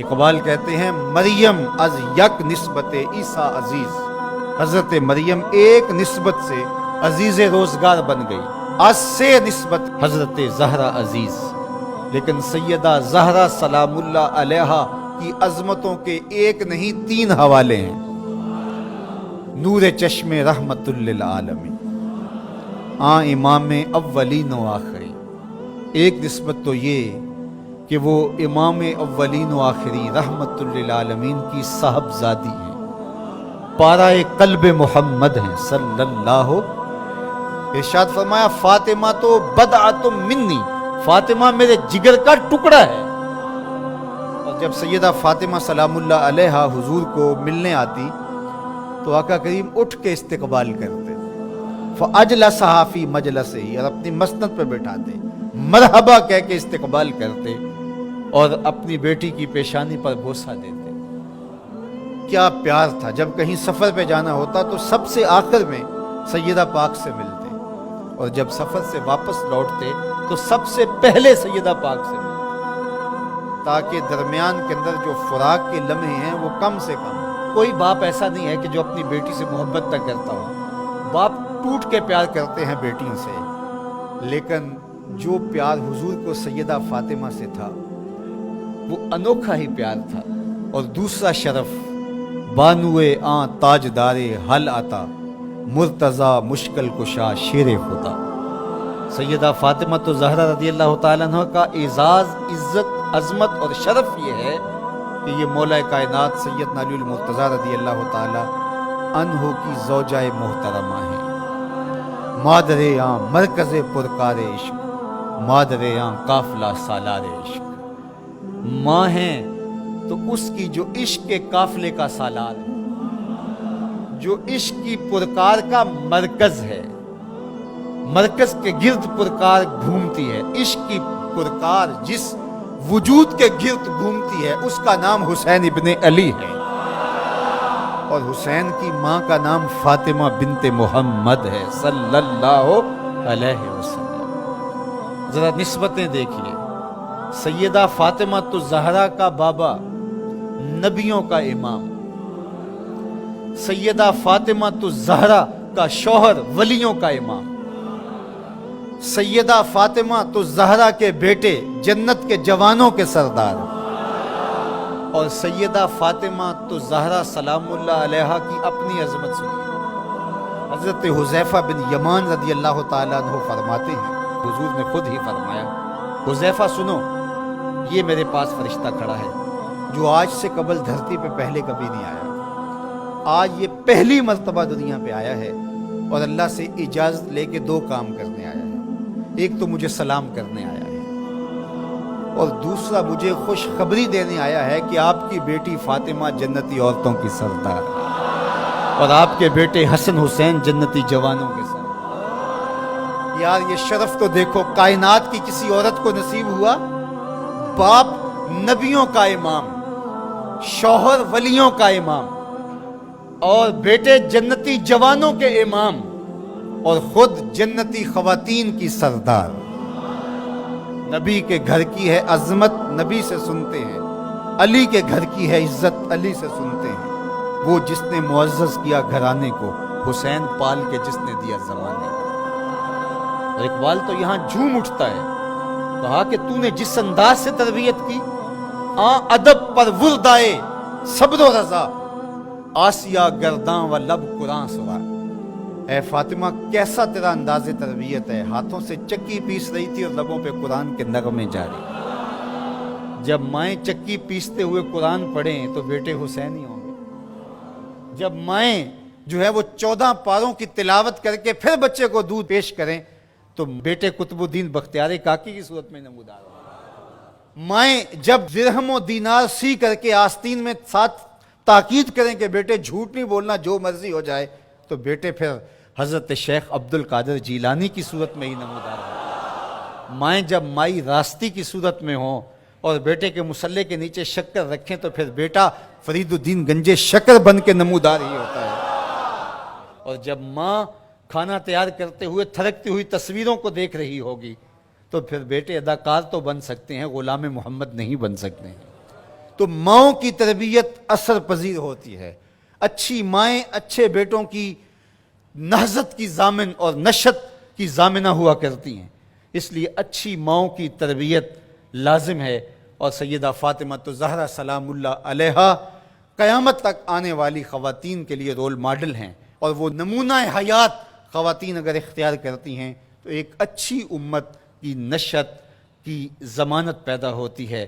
اقبال کہتے ہیں مریم از یک نسبت عیسیٰ عزیز، حضرت مریم ایک نسبت سے عزیز روزگار بن گئی، از سے نسبت حضرت زہرا عزیز، لیکن سیدہ زہرا سلام اللہ علیہا کی عظمتوں کے ایک نہیں 3 حوالے ہیں۔ نور چشم رحمت للعالمین، امام اولین و آخرین۔ ایک نسبت تو یہ کہ وہ امام اولین و آخری رحمت للعالمین کی صاحبزادی ہیں، پارہ قلب محمد ہیں صلی اللہ۔ ارشاد فرمایا فاطمہ تو بدعۃ منی، فاطمہ میرے جگر کا ٹکڑا ہے۔ اور جب سیدہ فاطمہ سلام اللہ علیہا حضور کو ملنے آتی تو آقا کریم اٹھ کے استقبال کرتے، فاجلسہا فی مجلسہ، اور اپنی مسند پہ بٹھاتے، مرحبا کہہ کے استقبال کرتے اور اپنی بیٹی کی پیشانی پر بوسہ دیتے۔ کیا پیار تھا! جب کہیں سفر پہ جانا ہوتا تو سب سے آخر میں سیدہ پاک سے ملتے، اور جب سفر سے واپس لوٹتے تو سب سے پہلے سیدہ پاک سے ملتے، تاکہ درمیان کے اندر جو فراق کے لمحے ہیں وہ کم سے کم۔ کوئی باپ ایسا نہیں ہے کہ جو اپنی بیٹی سے محبت نہ کرتا ہو، باپ ٹوٹ کے پیار کرتے ہیں بیٹیوں سے، لیکن جو پیار حضور کو سیدہ فاطمہ سے تھا وہ انوکھا ہی پیار تھا۔ اور دوسرا شرف بانوئے تاجدار حل آتا، مرتضی مشکل کشا شیر خدا۔ سیدہ فاطمہ تو زہرا رضی اللہ تعالیٰ عنہ کا اعزاز، عزت، عظمت اور شرف یہ ہے کہ یہ مولا کائنات سیدنا علی المرتضیٰ رضی اللہ تعالیٰ عنہ کی زوجہ محترمہ ہیں، مادر مرکز پرکار عشق، مادر قافلہ سالار عشق۔ ماں ہیں تو اس کی جو عشق کے قافلے کا سالار ہے، جو عشق کی پرکار کا مرکز ہے، مرکز کے گرد پرکار گھومتی ہے۔ عشق کی پرکار جس وجود کے گرد گھومتی ہے اس کا نام حسین ابن علی ہے، اور حسین کی ماں کا نام فاطمہ بنت محمد ہے صلی اللہ علیہ وسلم۔ ذرا نسبتیں دیکھیے، سیدہ فاطمہ تو زہرا کا بابا نبیوں کا امام، سیدہ فاطمہ تو زہرا کا شوہر ولیوں کا امام، سیدہ فاطمہ تو زہرا کے بیٹے جنت کے جوانوں کے سردار، اور سیدہ فاطمہ تو زہرا سلام اللہ علیہا کی اپنی عظمت سنی۔ حضرت حذیفہ بن یمان رضی اللہ تعالیٰ عنہ فرماتے ہیں، حضور نے خود ہی فرمایا، حذیفہ سنو، یہ میرے پاس فرشتہ کھڑا ہے جو آج سے قبل دھرتی پہ پہلے کبھی نہیں آیا، آج یہ پہلی مرتبہ دنیا پہ آیا ہے، اور اللہ سے اجازت لے کے 2 کام کرنے آیا ہے۔ ایک تو مجھے سلام کرنے آیا ہے، اور دوسرا مجھے خوشخبری دینے آیا ہے کہ آپ کی بیٹی فاطمہ جنتی عورتوں کی سردار، اور آپ کے بیٹے حسن حسین جنتی جوانوں کے سردار۔ یار یہ شرف تو دیکھو، کائنات کی کسی عورت کو نصیب ہوا، باپ نبیوں کا امام، شوہر ولیوں کا امام، اور بیٹے جنتی جوانوں کے امام، اور خود جنتی خواتین کی سردار۔ نبی کے گھر کی ہے عظمت، نبی سے سنتے ہیں، علی کے گھر کی ہے عزت، علی سے سنتے ہیں، وہ جس نے معزز کیا گھرانے کو، حسین پال کے جس نے دیا زمانے کو۔ اور اقبال تو یہاں جھوم اٹھتا ہے، کہا کہ تو نے جس انداز سے تربیت کی، ادب پر وردائے صبر و رضا، آسیہ گرداں و لب قرآن سوا۔ اے فاطمہ کیسا تیرا انداز تربیت ہے، ہاتھوں سے چکی پیس رہی تھی اور لبوں پہ قرآن کے نغمے جاری۔ جب مائیں چکی پیستے ہوئے قرآن پڑھیں تو بیٹے حسین ہی ہوں گے، جب مائیں جو ہے وہ 14 پاروں کی تلاوت کر کے پھر بچے کو دودھ پیش کریں تو بیٹے قطب الدین بختیار کاکی کی صورت میں نمودار ہوں۔ مائیں جب درہم و دینار سی کر کے آستین میں ساتھ تاکید کریں کہ بیٹے جھوٹ نہیں بولنا، جو مرضی ہو جائے، تو بیٹے پھر حضرت شیخ عبد القادر جیلانی کی صورت میں ہی نمودار ہوں۔ مائیں جب مائی راستی کی صورت میں ہوں اور بیٹے کے مسلح کے نیچے شکر رکھیں تو پھر بیٹا فرید الدین گنجے شکر بن کے نمودار ہی ہوتا ہے۔ اور جب ماں کھانا تیار کرتے ہوئے تھرکتی ہوئی تصویروں کو دیکھ رہی ہوگی تو پھر بیٹے اداکار تو بن سکتے ہیں، غلام محمد نہیں بن سکتے ہیں۔ تو ماؤں کی تربیت اثر پذیر ہوتی ہے۔ اچھی مائیں اچھے بیٹوں کی نہضت کی ضامن اور نشت کی ضامنہ ہوا کرتی ہیں، اس لیے اچھی ماؤں کی تربیت لازم ہے۔ اور سیدہ فاطمہ تو زہرا سلام اللہ علیہا قیامت تک آنے والی خواتین کے لیے رول ماڈل ہیں، اور وہ نمونہ حیات خواتین اگر اختیار کرتی ہیں تو ایک اچھی امت کی نشت کی ضمانت پیدا ہوتی ہے۔